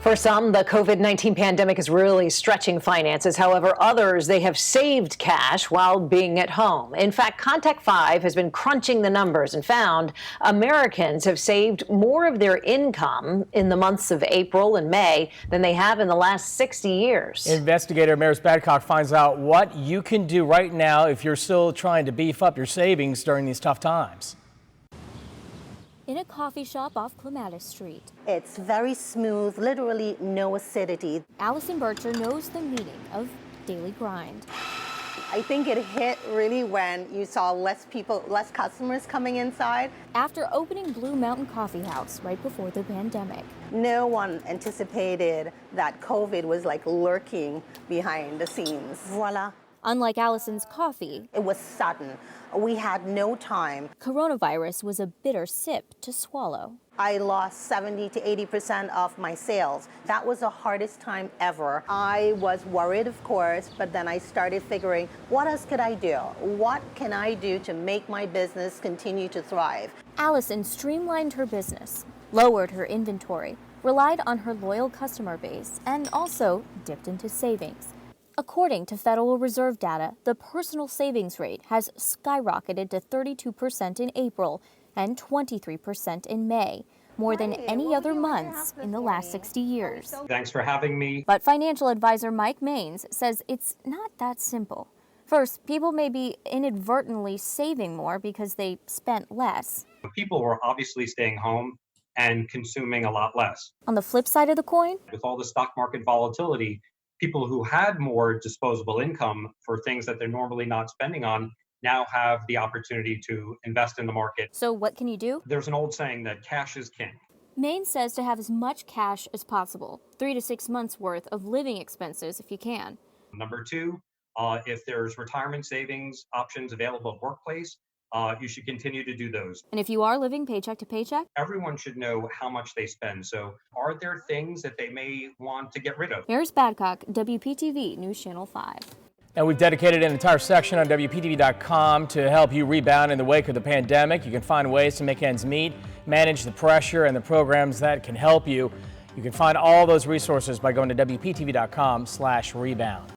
For some, the COVID-19 pandemic is really stretching finances. However, others, they have saved cash while being at home. In fact, Contact 5 has been crunching the numbers and found Americans have saved more of their income in the months of April and May than they have in the last 60 years. Investigator Maris Badcock finds out what you can do right now if you're still trying to beef up your savings during these tough times. In a coffee shop off Clematis Street. It's very smooth, literally no acidity. Allison Bircher knows the meaning of daily grind. I think it hit really when you saw less customers coming inside. After opening Blue Mountain Coffee House right before the pandemic. No one anticipated that COVID was like lurking behind the scenes. Voila. Unlike Allison's coffee, it was sudden. We had no time. Coronavirus was a bitter sip to swallow. I lost 70 to 80% of my sales. That was the hardest time ever. I was worried, of course, but then I started figuring, what else could I do? What can I do to make my business continue to thrive? Allison streamlined her business, lowered her inventory, relied on her loyal customer base, and also dipped into savings. According to Federal Reserve data, the personal savings rate has skyrocketed to 32% in April and 23% in May, more than any other months in the last 60 years. Thanks for having me. But financial advisor Mike Maines says it's not that simple. First, people may be inadvertently saving more because they spent less. People were obviously staying home and consuming a lot less. On the flip side of the coin, with all the stock market volatility, people who had more disposable income for things that they're normally not spending on now have the opportunity to invest in the market. So what can you do? There's an old saying that cash is king. Maine says to have as much cash as possible, 3 to 6 months worth of living expenses if you can. Number two, if there's retirement savings options available at workplace, you should continue to do those. And if you are living paycheck to paycheck? Everyone should know how much they spend. So are there things that they may want to get rid of? Maris Badcock, WPTV News Channel 5. And we've dedicated an entire section on WPTV.com to help you rebound in the wake of the pandemic. You can find ways to make ends meet, manage the pressure, and the programs that can help you. You can find all those resources by going to WPTV.com/rebound.